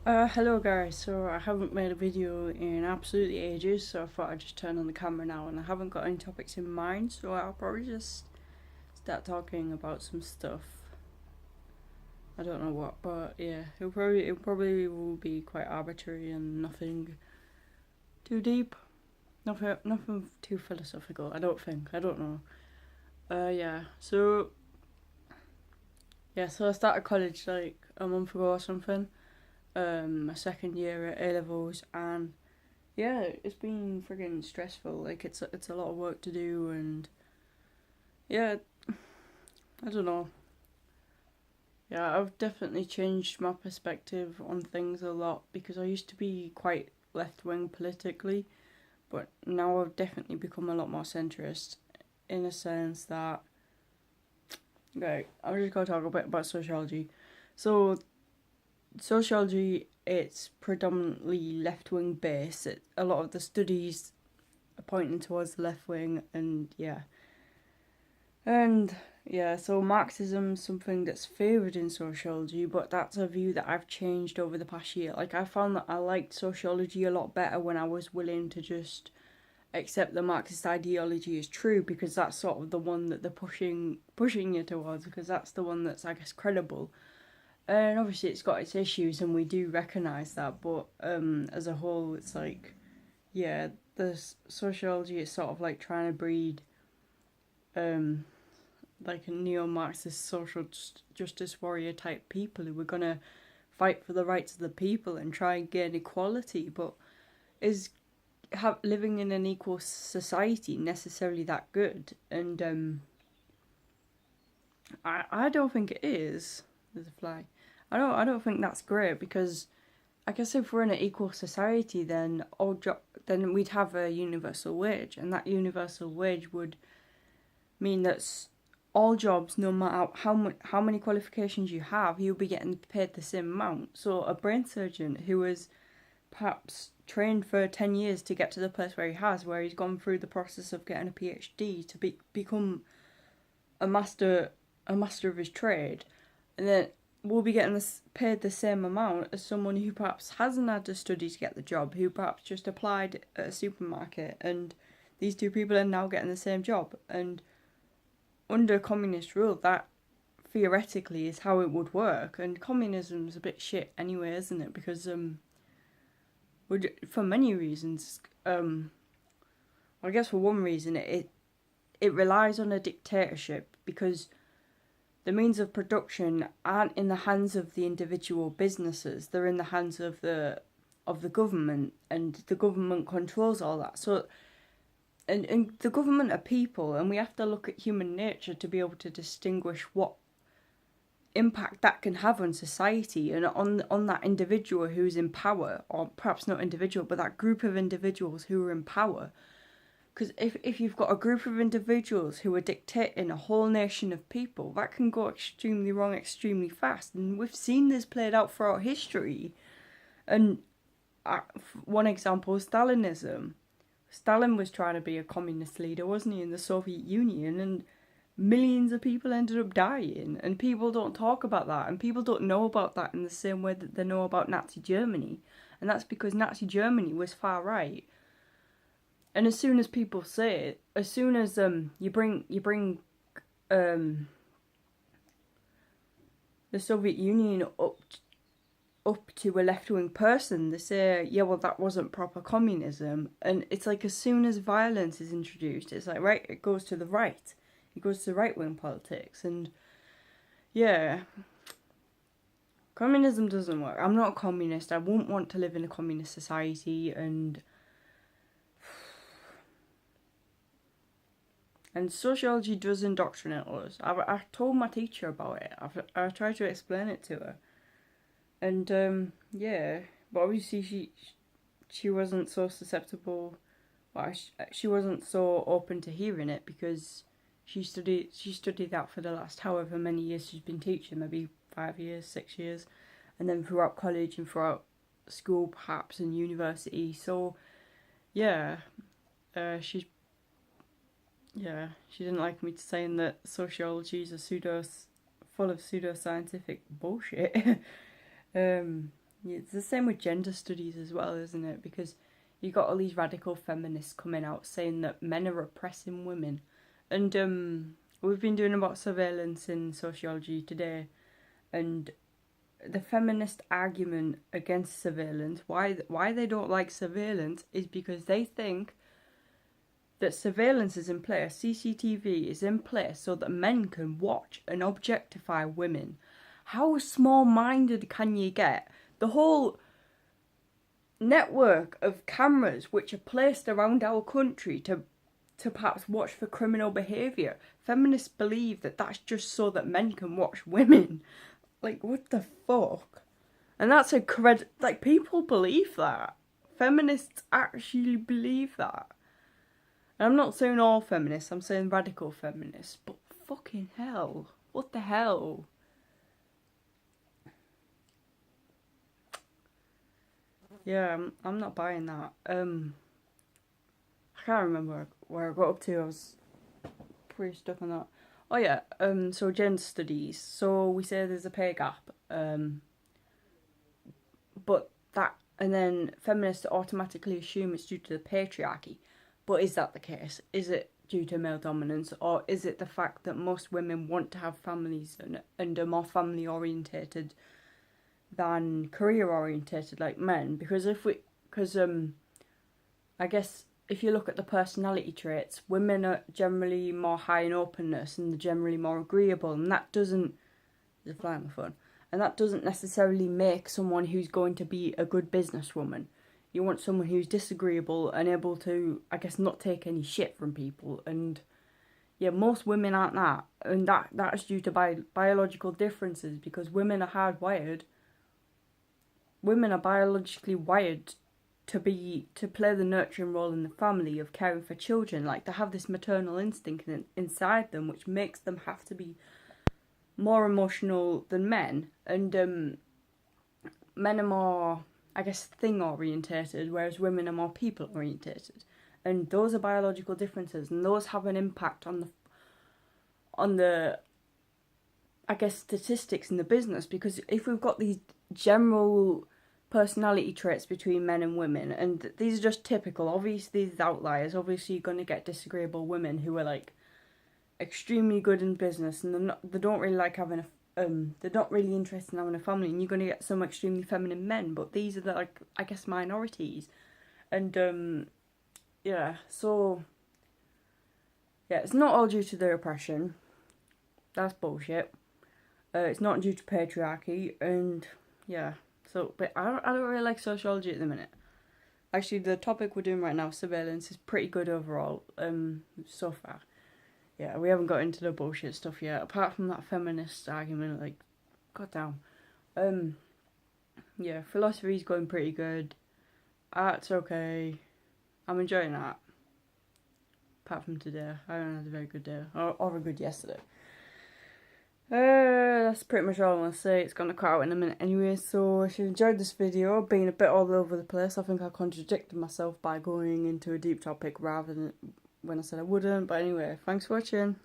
Hello guys, so I haven't made a video in absolutely ages, so I thought I'd just turn on the camera now, and I haven't got any topics in mind, so I'll probably just start talking about some stuff. I don't know what, but yeah, it probably will be quite arbitrary and nothing too deep, nothing too philosophical. I don't think. I don't know. Yeah. So I started college like a month ago or something. My second year at A levels, and yeah, it's been friggin' stressful. Like it's a lot of work to do, and yeah, I don't know. Yeah, I've definitely changed my perspective on things a lot because I used to be quite left wing politically, but now I've definitely become a lot more centrist in a sense that. Okay, I'm just gonna talk a bit about sociology. So sociology, it's predominantly left wing based. A lot of the studies are pointing towards the left wing, and And yeah, so Marxism's something that's favoured in sociology, but that's a view that I've changed over the past year. Like I found that I liked sociology a lot better when I was willing to just accept the Marxist ideology is true, because that's sort of the one that they're pushing you towards, because that's the one that's, I guess, credible. And obviously it's got its issues and we do recognise that, but as a whole it's like, yeah, the sociology is sort of like trying to breed um like a neo-Marxist social justice warrior type people who were gonna fight for the rights of the people and try and gain equality. But is living in an equal society necessarily that good? And I don't think it is. There's a fly. I don't think that's great, because I guess if we're in an equal society, then then we'd have a universal wage, and that universal wage would mean that all jobs, no matter how many qualifications you have, you'll be getting paid the same amount. So a brain surgeon who has perhaps trained for 10 years to get to the place where he has, where he's gone through the process of getting a PhD to become a master of his trade, and then will be getting paid the same amount as someone who perhaps hasn't had to study to get the job, who perhaps just applied at a supermarket, and these two people are now getting the same job. And under communist rule, that theoretically is how it would work. And communism's a bit shit anyway, isn't it? Because for many reasons, I guess for one reason, it relies on a dictatorship, because the means of production aren't in the hands of the individual businesses; they're in the hands of the government, and the government controls all that. So and the government are people, and we have to look at human nature to be able to distinguish what impact that can have on society and on that individual who's in power, or perhaps not individual, but that group of individuals who are in power. Because if you've got a group of individuals who are dictating a whole nation of people, that can go extremely wrong extremely fast, and we've seen this played out throughout history. And one example is Stalinism. Stalin was trying to be a communist leader, wasn't he, in the Soviet Union, and millions of people ended up dying, and people don't talk about that, and people don't know about that in the same way that they know about Nazi Germany. And that's because Nazi Germany was far right. And as soon as people say it, as soon as you bring um the Soviet Union up to a left wing person, they say, yeah, well, that wasn't proper communism. And it's like, as soon as violence is introduced, it's like, right, it goes to the right. It goes to right wing politics. And yeah, communism doesn't work. I'm not a communist. I won't want to live in a communist society. And sociology does indoctrinate us. I told my teacher about it. I tried to explain it to her. And yeah, but obviously she wasn't so susceptible. Well, she wasn't so open to hearing it, because she studied that for the last however many years she's been teaching, maybe 5 years, 6 years, and then throughout college and throughout school perhaps and university. So yeah, she's she didn't like me saying that sociology is full of pseudoscientific bullshit. um, Yeah, it's the same with gender studies as well, isn't it? Because you got all these radical feminists coming out saying that men are oppressing women, and we've been doing about surveillance in sociology today, and the feminist argument against surveillance, why they don't like surveillance, is because they think that surveillance is in place, CCTV is in place so that men can watch and objectify women. How small-minded can you get? The whole network of cameras which are placed around our country to perhaps watch for criminal behaviour. Feminists believe that that's just so that men can watch women. Like, what the fuck? And that's like, people believe that. Feminists actually believe that. And I'm not saying all feminists, I'm saying radical feminists. But fucking hell. What the hell? Yeah, I'm not buying that. I can't remember where I got up to. I was pretty stuck on that. Oh yeah, so gender studies. So we say there's a pay gap. But that, and then feminists automatically assume it's due to the patriarchy. But is that the case? Is it due to male dominance, or is it the fact that most women want to have families and are more family orientated than career orientated like men? Because I guess if you look at the personality traits, women are generally more high in openness and they're generally more agreeable, and that doesn't, there's a fly on the phone, and that doesn't necessarily make someone who's going to be a good businesswoman. You want someone who's disagreeable and able to, I guess, not take any shit from people. And yeah, most women aren't that, and that is due to biological differences, because women are hardwired. Women are biologically wired to play the nurturing role in the family of caring for children. Like, they have this maternal instinct inside them, which makes them have to be more emotional than men. And men are more, I guess, thing orientated, whereas women are more people orientated. And those are biological differences, and those have an impact on the I guess, statistics in the business. Because if we've got these general personality traits between men and women, and these are just typical, obviously these outliers, obviously you're going to get disagreeable women who are like extremely good in business, and they don't really like having they're not really interested in having a family, and you're going to get some extremely feminine men. But these are the, like, I guess, minorities. And yeah, so yeah, it's not all due to the oppression. That's bullshit. It's not due to patriarchy, and yeah. So, but I don't really like sociology at the minute. Actually, the topic we're doing right now, surveillance, is pretty good overall. So far, yeah, we haven't got into the bullshit stuff yet. Apart from that feminist argument, like, goddamn. Yeah, philosophy's going pretty good. Art's okay. I'm enjoying art. Apart from today, I haven't had a very good day, or a good yesterday. That's pretty much all I want to say. It's going to cut out in a minute anyway. So if you enjoyed this video, being a bit all over the place, I think I contradicted myself by going into a deep topic rather than when I said I wouldn't. But anyway, thanks for watching.